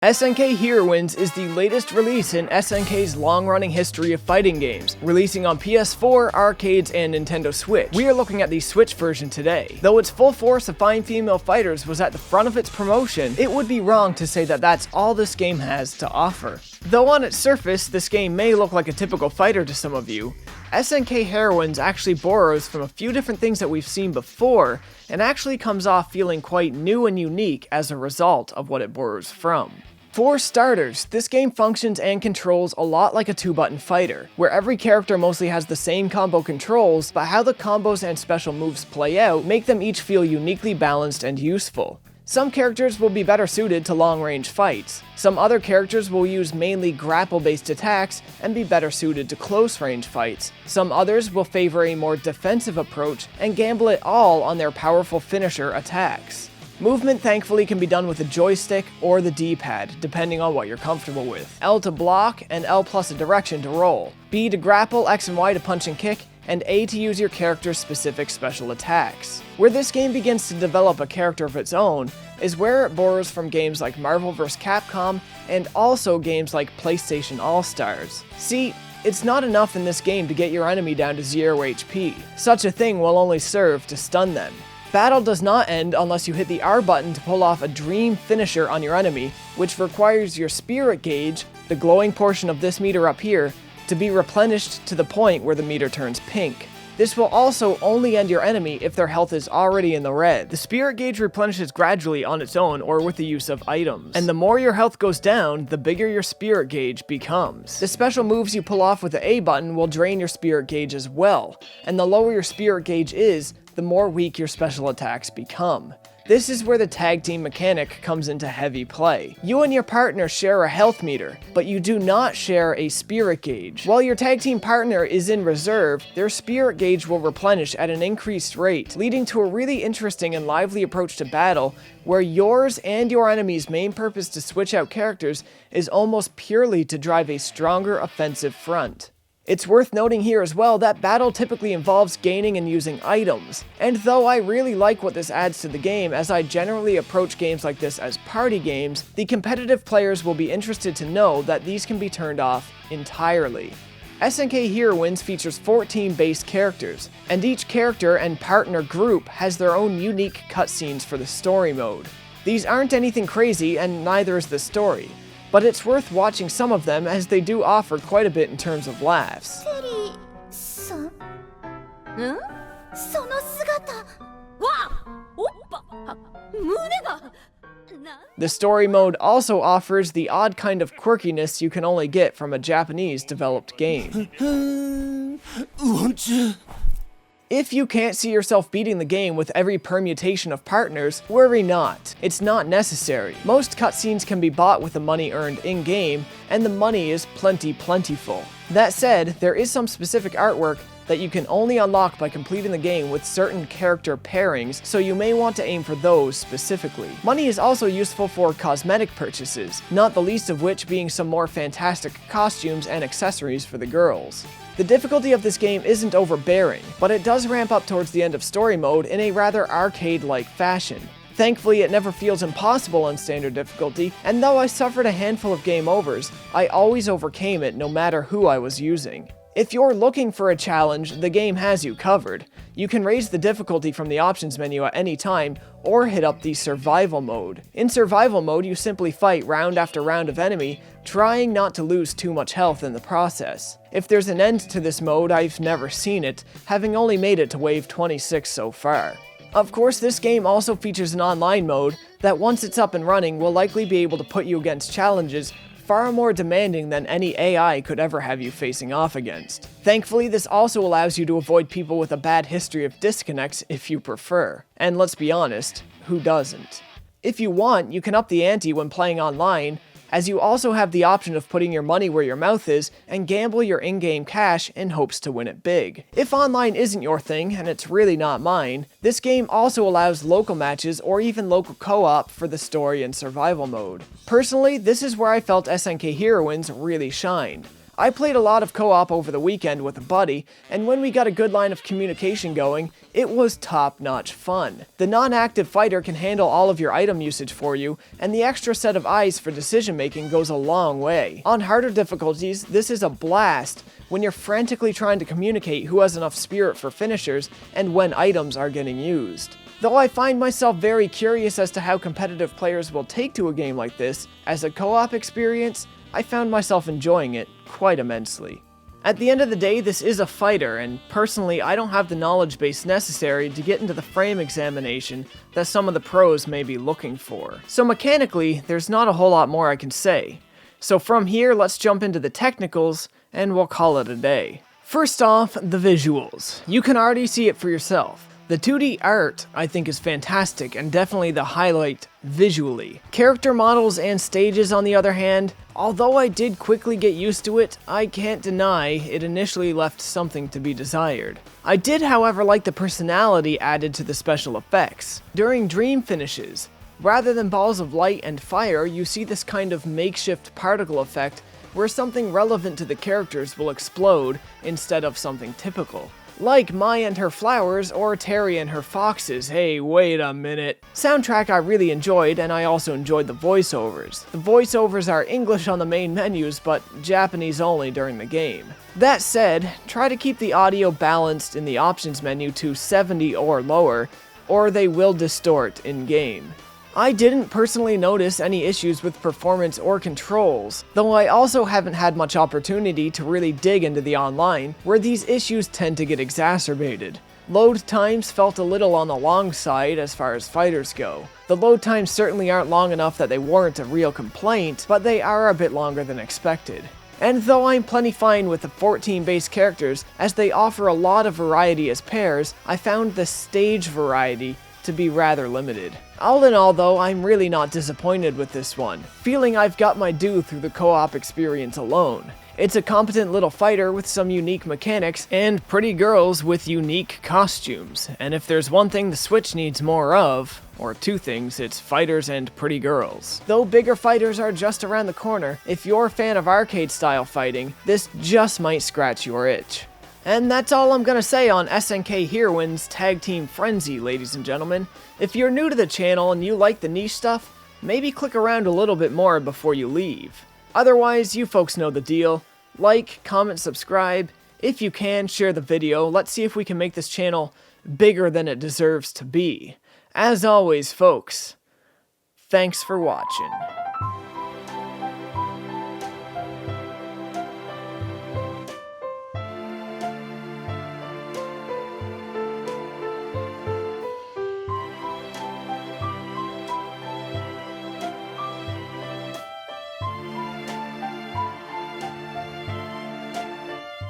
SNK Heroines is the latest release in SNK's long-running history of fighting games, releasing on PS4, arcades, and Nintendo Switch. We are looking at the Switch version today. Though its full force of fine female fighters was at the front of its promotion, it would be wrong to say that that's all this game has to offer. Though on its surface, this game may look like a typical fighter to some of you, SNK Heroines actually borrows from a few different things that we've seen before, and actually comes off feeling quite new and unique as a result of what it borrows from. For starters, this game functions and controls a lot like a 2-button fighter, where every character mostly has the same combo controls, but how the combos and special moves play out make them each feel uniquely balanced and useful. Some characters will be better suited to long-range fights. Some other characters will use mainly grapple-based attacks and be better suited to close-range fights. Some others will favor a more defensive approach and gamble it all on their powerful finisher attacks. Movement thankfully can be done with a joystick or the D-pad, depending on what you're comfortable with. L to block, and L plus a direction to roll. B to grapple, X and Y to punch and kick, and A to use your character's specific special attacks. Where this game begins to develop a character of its own is where it borrows from games like Marvel vs. Capcom, and also games like PlayStation All-Stars. See, it's not enough in this game to get your enemy down to 0 HP. Such a thing will only serve to stun them. Battle does not end unless you hit the R button to pull off a dream finisher on your enemy, which requires your spirit gauge, the glowing portion of this meter up here, to be replenished to the point where the meter turns pink. This will also only end your enemy if their health is already in the red. The spirit gauge replenishes gradually on its own or with the use of items. And the more your health goes down, the bigger your spirit gauge becomes. The special moves you pull off with the A button will drain your spirit gauge as well. And the lower your spirit gauge is, the more weak your special attacks become. This is where the tag team mechanic comes into heavy play. You and your partner share a health meter, but you do not share a spirit gauge. While your tag team partner is in reserve, their spirit gauge will replenish at an increased rate, leading to a really interesting and lively approach to battle, where yours and your enemy's main purpose to switch out characters is almost purely to drive a stronger offensive front. It's worth noting here as well that battle typically involves gaining and using items, and though I really like what this adds to the game as I generally approach games like this as party games, the competitive players will be interested to know that these can be turned off entirely. SNK Heroines features 14 base characters, and each character and partner group has their own unique cutscenes for the story mode. These aren't anything crazy, and neither is the story, but it's worth watching some of them as they do offer quite a bit in terms of laughs. The story mode also offers the odd kind of quirkiness you can only get from a Japanese-developed game. If you can't see yourself beating the game with every permutation of partners, worry not. It's not necessary. Most cutscenes can be bought with the money earned in-game, and the money is plentiful. That said, there is some specific artwork that you can only unlock by completing the game with certain character pairings, so you may want to aim for those specifically. Money is also useful for cosmetic purchases, not the least of which being some more fantastic costumes and accessories for the girls. The difficulty of this game isn't overbearing, but it does ramp up towards the end of story mode in a rather arcade-like fashion. Thankfully, it never feels impossible on standard difficulty, and though I suffered a handful of game overs, I always overcame it no matter who I was using. If you're looking for a challenge, the game has you covered. You can raise the difficulty from the options menu at any time, or hit up the survival mode. In survival mode, you simply fight round after round of enemy, trying not to lose too much health in the process. If there's an end to this mode, I've never seen it, having only made it to wave 26 so far. Of course, this game also features an online mode that once it's up and running will likely be able to put you against challenges far more demanding than any AI could ever have you facing off against. Thankfully, this also allows you to avoid people with a bad history of disconnects if you prefer. And let's be honest, who doesn't? If you want, you can up the ante when playing online, as you also have the option of putting your money where your mouth is and gamble your in-game cash in hopes to win it big. If online isn't your thing, and it's really not mine, this game also allows local matches or even local co-op for the story and survival mode. Personally, this is where I felt SNK Heroines really shined. I played a lot of co-op over the weekend with a buddy, and when we got a good line of communication going, it was top-notch fun. The non-active fighter can handle all of your item usage for you, and the extra set of eyes for decision-making goes a long way. On harder difficulties, this is a blast when you're frantically trying to communicate who has enough spirit for finishers and when items are getting used. Though I find myself very curious as to how competitive players will take to a game like this, as a co-op experience, I found myself enjoying it quite immensely. At the end of the day, this is a fighter, and personally, I don't have the knowledge base necessary to get into the frame examination that some of the pros may be looking for. So mechanically, there's not a whole lot more I can say. So from here, let's jump into the technicals, and we'll call it a day. First off, the visuals. You can already see it for yourself. The 2D art, I think, is fantastic and definitely the highlight visually. Character models and stages, on the other hand, although I did quickly get used to it, I can't deny it initially left something to be desired. I did, however, like the personality added to the special effects. During dream finishes, rather than balls of light and fire, you see this kind of makeshift particle effect where something relevant to the characters will explode instead of something typical. Like Mai and her flowers, or Terry and her foxes. Hey, wait a minute. Soundtrack I really enjoyed, and I also enjoyed the voiceovers. The voiceovers are English on the main menus, but Japanese only during the game. That said, try to keep the audio balanced in the options menu to 70 or lower, or they will distort in-game. I didn't personally notice any issues with performance or controls, though I also haven't had much opportunity to really dig into the online, where these issues tend to get exacerbated. Load times felt a little on the long side as far as fighters go. The load times certainly aren't long enough that they warrant a real complaint, but they are a bit longer than expected. And though I'm plenty fine with the 14 base characters, as they offer a lot of variety as pairs, I found the stage variety to be rather limited. All in all though, I'm really not disappointed with this one, feeling I've got my due through the co-op experience alone. It's a competent little fighter with some unique mechanics, and pretty girls with unique costumes. And if there's one thing the Switch needs more of, or two things, it's fighters and pretty girls. Though bigger fighters are just around the corner, if you're a fan of arcade-style fighting, this just might scratch your itch. And that's all I'm gonna say on SNK Heroines Tag Team Frenzy, ladies and gentlemen. If you're new to the channel and you like the niche stuff, maybe click around a little bit more before you leave. Otherwise, you folks know the deal. Like, comment, subscribe. If you can, share the video. Let's see if we can make this channel bigger than it deserves to be. As always, folks, thanks for watching.